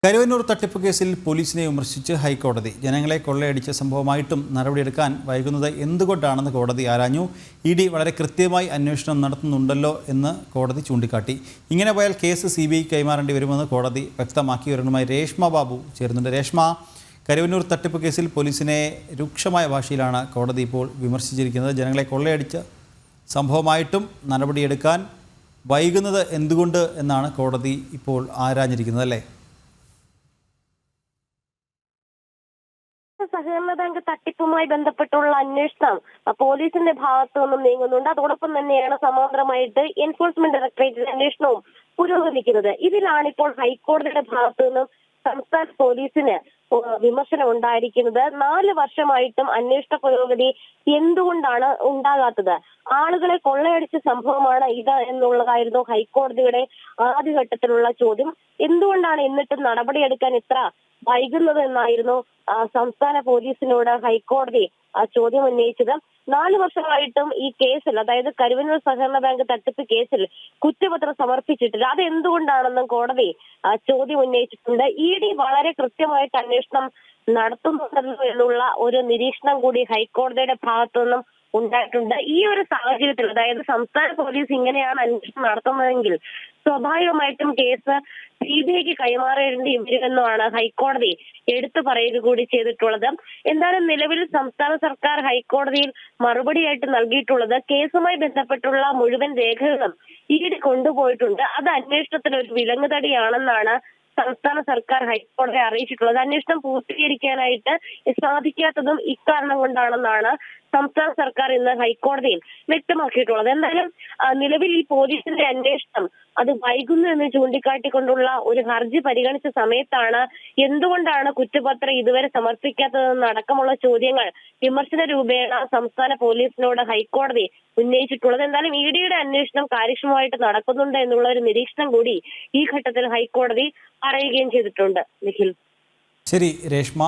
കരുവന്നൂർ തട്ടിപ്പ് കേസിൽ പോലീസിനെ വിമർശിച്ച് ഹൈക്കോടതി. ജനങ്ങളെ കൊള്ളയടിച്ച സംഭവമായിട്ടും നടപടിയെടുക്കാൻ വൈകുന്നത് എന്തുകൊണ്ടാണെന്ന് കോടതി ആരാഞ്ഞു. ഇ.ഡി. വളരെ കൃത്യമായി അന്വേഷണം നടത്തുന്നുണ്ടല്ലോ എന്ന് കോടതി ചൂണ്ടിക്കാട്ടി. ഇങ്ങനെ പോയാൽ കേസ് CBI കൈമാറേണ്ടി വരുമെന്ന് കോടതി വ്യക്തമാക്കി. വിവരങ്ങളുമായി രേഷ്മ ബാബു ചേരുന്നുണ്ട്. രേഷ്മ, കരുവന്നൂർ തട്ടിപ്പ് കേസിൽ പോലീസിനെ രൂക്ഷമായ ഭാഷയിലാണ് കോടതി ഇപ്പോൾ വിമർശിച്ചിരിക്കുന്നത്. ജനങ്ങളെ കൊള്ളയടിച്ച സംഭവമായിട്ടും നടപടിയെടുക്കാൻ വൈകുന്നത് എന്തുകൊണ്ട് എന്നാണ് കോടതി ഇപ്പോൾ ആരാഞ്ഞിരിക്കുന്നത്, അല്ലേ? സഹകരണ ബാങ്ക് തട്ടിപ്പുമായി ബന്ധപ്പെട്ടുള്ള അന്വേഷണം പോലീസിന്റെ ഭാഗത്തു നിന്നും നീങ്ങുന്നുണ്ട്. അതോടൊപ്പം തന്നെയാണ് സമാന്തരമായിട്ട് എൻഫോഴ്സ്മെന്റ് ഡയറക്ടറേറ്റിന്റെ അന്വേഷണവും പുരോഗമിക്കുന്നത്. ഇതിലാണ് ഇപ്പോൾ ഹൈക്കോടതിയുടെ ഭാഗത്തു നിന്നും സംസ്ഥാന പോലീസിന് വിമർശനം ഉണ്ടായിരിക്കുന്നത്. 4 വർഷമായിട്ടും അന്വേഷണ പുരോഗതി എന്തുകൊണ്ടാണ് ഉണ്ടാകാത്തത്? ആളുകളെ കൊള്ളയടിച്ച സംഭവമാണ് ഇത് എന്നുള്ളതായിരുന്നു ഹൈക്കോടതിയുടെ ആദ്യഘട്ടത്തിലുള്ള ചോദ്യം. എന്തുകൊണ്ടാണ് എന്നിട്ടും നടപടിയെടുക്കാൻ ഇത്ര വൈകുന്നത് എന്നായിരുന്നു സംസ്ഥാന പോലീസിനോട് ഹൈക്കോടതി ചോദ്യം ഉന്നയിച്ചത്. 4 വർഷമായിട്ടും ഈ കേസിൽ, അതായത് കരുവന്നൂർ സഹകരണ ബാങ്ക് തട്ടിപ്പ് കേസിൽ കുറ്റപത്രം സമർപ്പിച്ചിട്ടില്ല. അത് എന്തുകൊണ്ടാണെന്നും കോടതി ചോദ്യം ഉന്നയിച്ചിട്ടുണ്ട്. ഇ.ഡി. വളരെ കൃത്യമായിട്ട് അന്വേഷണം നടത്തുന്നുണ്ടല്ലോ എന്നുള്ള ഒരു നിരീക്ഷണം കൂടി ഹൈക്കോടതിയുടെ ഭാഗത്തു നിന്നും ഉണ്ടായിട്ടുണ്ട്. ഈ ഒരു സാഹചര്യത്തിൽ, അതായത് സംസ്ഥാന പോലീസ് ഇങ്ങനെയാണ് അന്വേഷണം നടത്തുന്നതെങ്കിൽ സ്വാഭാവികമായിട്ടും കേസ് CBIക്ക് കൈമാറേണ്ടി വരുമെന്നാണ് ഹൈക്കോടതി എടുത്തു പറയുക കൂടി ചെയ്തിട്ടുള്ളത്. എന്തായാലും നിലവിൽ സംസ്ഥാന സർക്കാർ ഹൈക്കോടതിയിൽ മറുപടിയായിട്ട് നൽകിയിട്ടുള്ളത് കേസുമായി ബന്ധപ്പെട്ടുള്ള മുഴുവൻ രേഖകളും ഇ.ഡി. കൊണ്ടുപോയിട്ടുണ്ട്. അത് അന്വേഷണത്തിന് ഒരു വിലങ്ങുതടിയാണെന്നാണ് സംസ്ഥാന സർക്കാർ ഹൈക്കോടതിയെ അറിയിച്ചിട്ടുള്ളത്. അന്വേഷണം പൂർത്തീകരിക്കാനായിട്ട് സാധിക്കാത്തതും ഇക്കാരണം കൊണ്ടാണെന്നാണ് സംസ്ഥാന സർക്കാർ ഇന്ന് ഹൈക്കോടതിയിൽ വ്യക്തമാക്കിയിട്ടുള്ളത്. എന്തായാലും നിലവിൽ ഈ പോലീസിന്റെ അന്വേഷണം അത് വൈകുന്നു എന്ന് ചൂണ്ടിക്കാട്ടിക്കൊണ്ടുള്ള ഒരു ഹർജി പരിഗണിച്ച സമയത്താണ് എന്തുകൊണ്ടാണ് കുറ്റപത്രം ഇതുവരെ സമർപ്പിക്കാത്തതെന്ന് അടക്കമുള്ള ചോദ്യങ്ങൾ വിമർശന രൂപേണ സംസ്ഥാന പോലീസിനോട് ഹൈക്കോടതി ഉന്നയിച്ചിട്ടുള്ളത്. എന്തായാലും ഇ.ഡിയുടെ അന്വേഷണം കാര്യക്ഷമമായിട്ട് നടക്കുന്നുണ്ട് എന്നുള്ള ഒരു നിരീക്ഷണം കൂടി ഈ ഘട്ടത്തിൽ ഹൈക്കോടതി പറയുകയും ചെയ്തിട്ടുണ്ട്. നിഖിൽ. ശരി രേഷ്മ.